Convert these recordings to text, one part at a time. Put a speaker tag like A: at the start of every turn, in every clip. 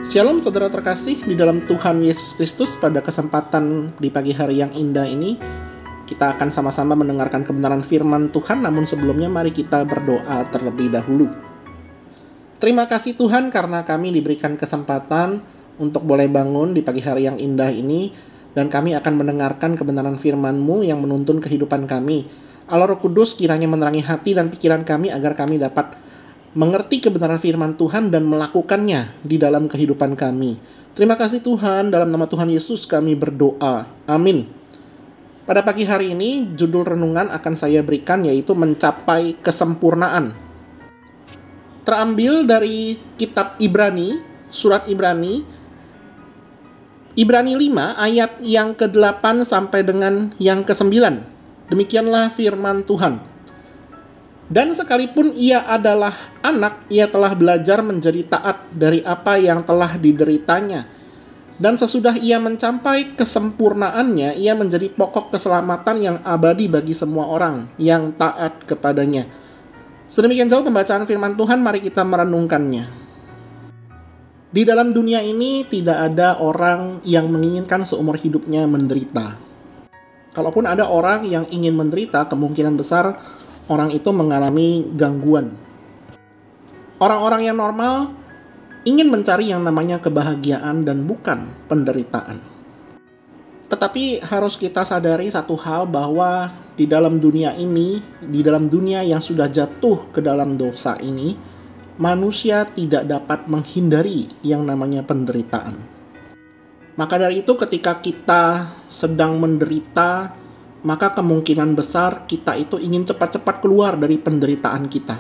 A: Shalom saudara terkasih di dalam Tuhan Yesus Kristus. Pada kesempatan di pagi hari yang indah ini, kita akan sama-sama mendengarkan kebenaran firman Tuhan. Namun sebelumnya mari kita berdoa terlebih dahulu. Terima kasih Tuhan karena kami diberikan kesempatan untuk boleh bangun di pagi hari yang indah ini, dan kami akan mendengarkan kebenaran firman-Mu yang menuntun kehidupan kami. Allah Roh Kudus kiranya menerangi hati dan pikiran kami agar kami dapat mengerti kebenaran firman Tuhan dan melakukannya di dalam kehidupan kami. Terima kasih Tuhan, dalam nama Tuhan Yesus kami berdoa. Amin. Pada pagi hari ini, judul renungan akan saya berikan yaitu mencapai kesempurnaan. Terambil dari kitab Ibrani, surat Ibrani 5 ayat yang ke-8 sampai dengan yang ke-9. Demikianlah firman Tuhan. Dan sekalipun ia adalah anak, ia telah belajar menjadi taat dari apa yang telah dideritanya. Dan sesudah ia mencapai kesempurnaannya, ia menjadi pokok keselamatan yang abadi bagi semua orang yang taat kepadanya. Sedemikian jauh pembacaan firman Tuhan, mari kita merenungkannya. Di dalam dunia ini tidak ada orang yang menginginkan seumur hidupnya menderita. Kalaupun ada orang yang ingin menderita, kemungkinan besar orang itu mengalami gangguan. Orang-orang yang normal ingin mencari yang namanya kebahagiaan dan bukan penderitaan. Tetapi harus kita sadari satu hal, bahwa di dalam dunia ini, di dalam dunia yang sudah jatuh ke dalam dosa ini, manusia tidak dapat menghindari yang namanya penderitaan. Maka dari itu ketika kita sedang menderita, maka kemungkinan besar kita itu ingin cepat-cepat keluar dari penderitaan kita.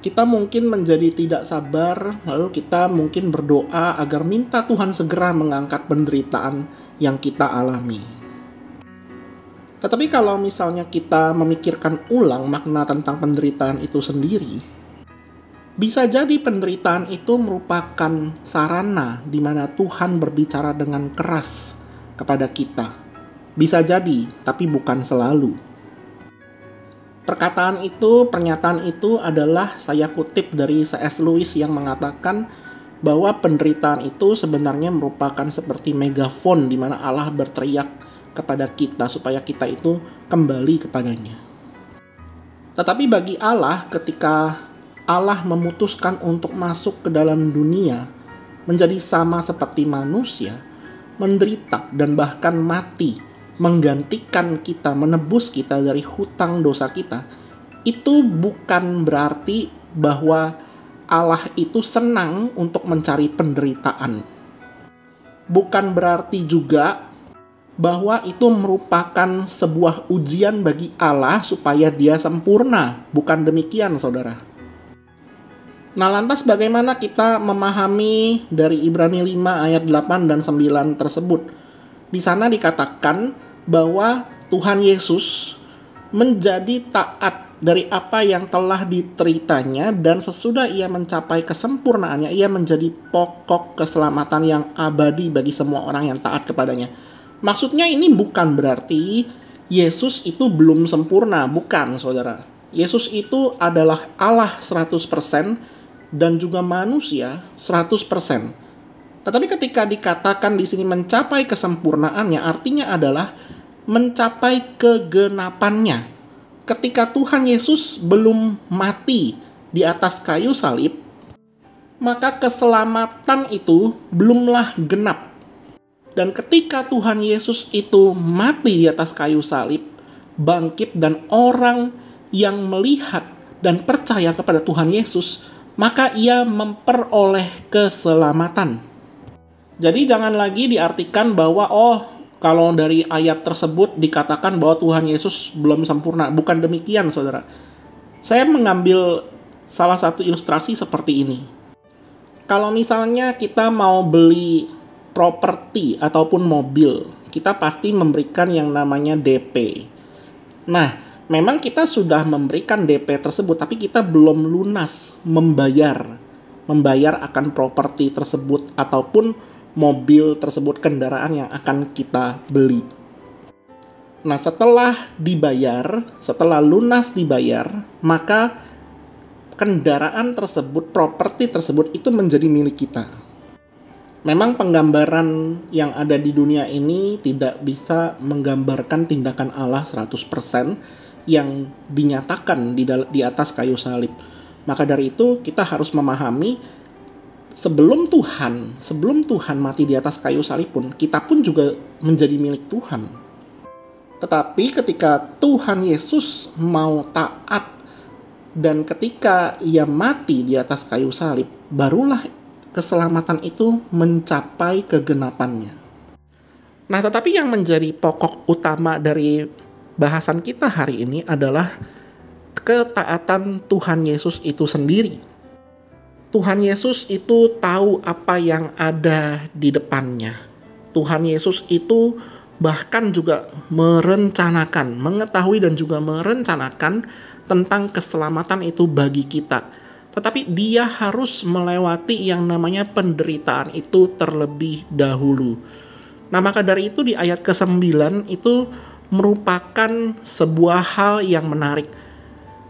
A: Kita mungkin menjadi tidak sabar, lalu kita mungkin berdoa agar minta Tuhan segera mengangkat penderitaan yang kita alami. Tetapi kalau misalnya kita memikirkan ulang makna tentang penderitaan itu sendiri, bisa jadi penderitaan itu merupakan sarana di mana Tuhan berbicara dengan keras kepada kita. Bisa jadi, tapi bukan selalu. Pernyataan itu adalah saya kutip dari C.S. Lewis yang mengatakan bahwa penderitaan itu sebenarnya merupakan seperti megafon di mana Allah berteriak kepada kita supaya kita itu kembali kepadanya. Tetapi bagi Allah, ketika Allah memutuskan untuk masuk ke dalam dunia, menjadi sama seperti manusia, menderita dan bahkan mati, menggantikan kita, menebus kita dari hutang dosa kita, itu bukan berarti bahwa Allah itu senang untuk mencari penderitaan. Bukan berarti juga bahwa itu merupakan sebuah ujian bagi Allah supaya dia sempurna. Bukan demikian, saudara. Nah, lantas bagaimana kita memahami dari Ibrani 5 ayat 8 dan 9 tersebut? Di sana dikatakan bahwa Tuhan Yesus menjadi taat dari apa yang telah diteritanya, dan sesudah ia mencapai kesempurnaannya, ia menjadi pokok keselamatan yang abadi bagi semua orang yang taat kepadanya. Maksudnya ini bukan berarti Yesus itu belum sempurna, bukan saudara. Yesus itu adalah Allah 100% dan juga manusia 100%. Tetapi ketika dikatakan di sini mencapai kesempurnaannya, artinya adalah mencapai kegenapannya. Ketika Tuhan Yesus belum mati di atas kayu salib, maka keselamatan itu belumlah genap. Dan ketika Tuhan Yesus itu mati di atas kayu salib, bangkit, dan orang yang melihat dan percaya kepada Tuhan Yesus, maka ia memperoleh keselamatan. Jadi jangan lagi diartikan bahwa kalau dari ayat tersebut dikatakan bahwa Tuhan Yesus belum sempurna. Bukan demikian, saudara. Saya mengambil salah satu ilustrasi seperti ini. Kalau misalnya kita mau beli properti ataupun mobil, kita pasti memberikan yang namanya DP. Nah, memang kita sudah memberikan DP tersebut, tapi kita belum lunas membayar akan properti tersebut ataupun mobil tersebut, kendaraan yang akan kita beli. Nah, setelah lunas dibayar, maka kendaraan tersebut, properti tersebut itu menjadi milik kita. Memang penggambaran yang ada di dunia ini tidak bisa menggambarkan tindakan Allah 100% yang dinyatakan di atas kayu salib. Maka dari itu kita harus memahami sebelum Tuhan mati di atas kayu salib pun, kita pun juga menjadi milik Tuhan. Tetapi ketika Tuhan Yesus mau taat dan ketika ia mati di atas kayu salib, barulah keselamatan itu mencapai kegenapannya. Nah, tetapi yang menjadi pokok utama dari bahasan kita hari ini adalah ketaatan Tuhan Yesus itu sendiri. Tuhan Yesus itu tahu apa yang ada di depannya. Tuhan Yesus itu bahkan juga mengetahui dan juga merencanakan tentang keselamatan itu bagi kita. Tetapi dia harus melewati yang namanya penderitaan itu terlebih dahulu. Nah, maka dari itu di ayat ke-9 itu merupakan sebuah hal yang menarik.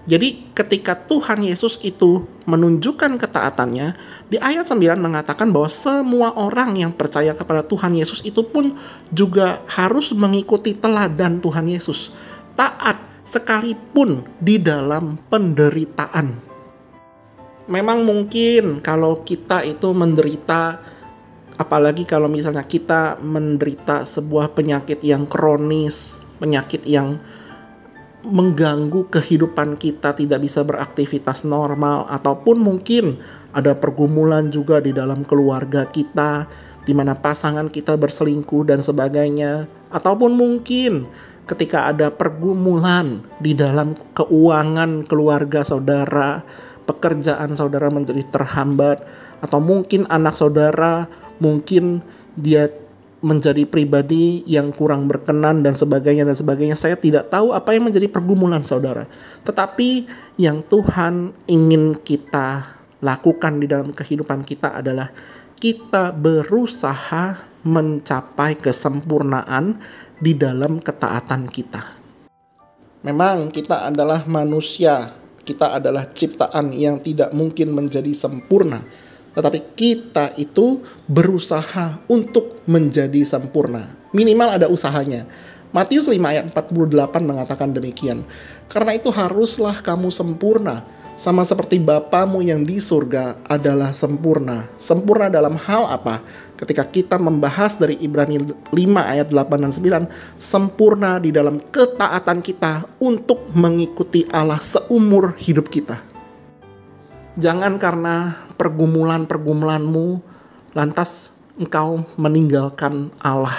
A: Jadi ketika Tuhan Yesus itu menunjukkan ketaatannya, di ayat 9 mengatakan bahwa semua orang yang percaya kepada Tuhan Yesus itu pun juga harus mengikuti teladan Tuhan Yesus. Taat sekalipun di dalam penderitaan. Memang mungkin kalau kita itu menderita, apalagi kalau misalnya kita menderita sebuah penyakit yang kronis, penyakit yang mengganggu kehidupan kita, tidak bisa beraktivitas normal, ataupun mungkin ada pergumulan juga di dalam keluarga kita, di mana pasangan kita berselingkuh dan sebagainya, ataupun mungkin ketika ada pergumulan di dalam keuangan keluarga saudara, pekerjaan saudara menjadi terhambat, atau mungkin anak saudara mungkin dia menjadi pribadi yang kurang berkenan dan sebagainya. Saya tidak tahu apa yang menjadi pergumulan saudara. Tetapi yang Tuhan ingin kita lakukan di dalam kehidupan kita adalah kita berusaha mencapai kesempurnaan di dalam ketaatan kita. Memang kita adalah manusia, kita adalah ciptaan yang tidak mungkin menjadi sempurna. Tetapi kita itu berusaha untuk menjadi sempurna. Minimal ada usahanya. Matius 5 ayat 48 mengatakan demikian. Karena itu haruslah kamu sempurna, sama seperti Bapamu yang di surga adalah sempurna. Sempurna dalam hal apa? Ketika kita membahas dari Ibrani 5 ayat 8 dan 9, sempurna di dalam ketaatan kita untuk mengikuti Allah seumur hidup kita. Jangan karena pergumulan-pergumulanmu lantas engkau meninggalkan Allah.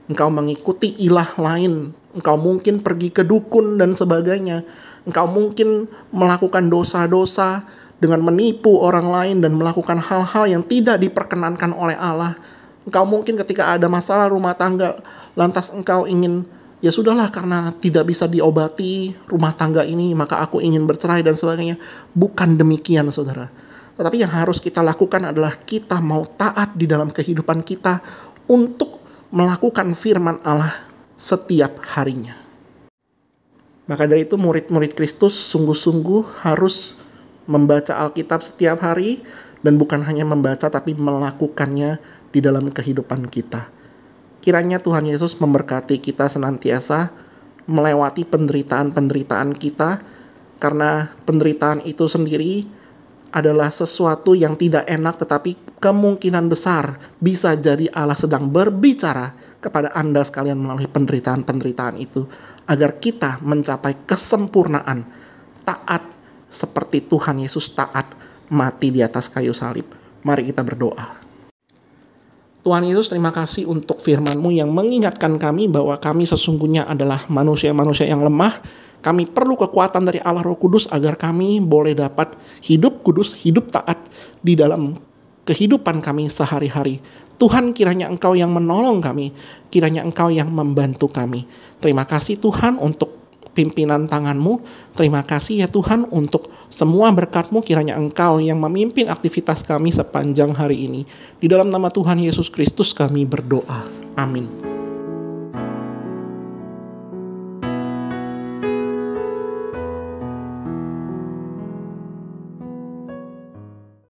A: Engkau mengikuti ilah lain. Engkau mungkin pergi ke dukun dan sebagainya. Engkau mungkin melakukan dosa-dosa dengan menipu orang lain dan melakukan hal-hal yang tidak diperkenankan oleh Allah. Engkau mungkin ketika ada masalah rumah tangga, lantas engkau ingin, ya sudahlah karena tidak bisa diobati rumah tangga ini, maka aku ingin bercerai dan sebagainya. Bukan demikian saudara. Tetapi yang harus kita lakukan adalah kita mau taat di dalam kehidupan kita untuk melakukan firman Allah setiap harinya. Maka dari itu murid-murid Kristus sungguh-sungguh harus membaca Alkitab setiap hari, dan bukan hanya membaca tapi melakukannya di dalam kehidupan kita. Kiranya Tuhan Yesus memberkati kita senantiasa melewati penderitaan-penderitaan kita, karena penderitaan itu sendiri adalah sesuatu yang tidak enak, tetapi kemungkinan besar bisa jadi Allah sedang berbicara kepada Anda sekalian melalui penderitaan-penderitaan itu, agar kita mencapai kesempurnaan, taat seperti Tuhan Yesus taat mati di atas kayu salib. Mari kita berdoa. Tuhan Yesus, terima kasih untuk firman-Mu yang mengingatkan kami bahwa kami sesungguhnya adalah manusia-manusia yang lemah. Kami perlu kekuatan dari Allah Roh Kudus agar kami boleh dapat hidup kudus, hidup taat di dalam kehidupan kami sehari-hari. Tuhan, kiranya Engkau yang menolong kami, kiranya Engkau yang membantu kami. Terima kasih Tuhan untuk pimpinan tangan-Mu. Terima kasih ya Tuhan untuk semua berkat-Mu, kiranya Engkau yang memimpin aktivitas kami sepanjang hari ini. Di dalam nama Tuhan Yesus Kristus kami berdoa. Amin.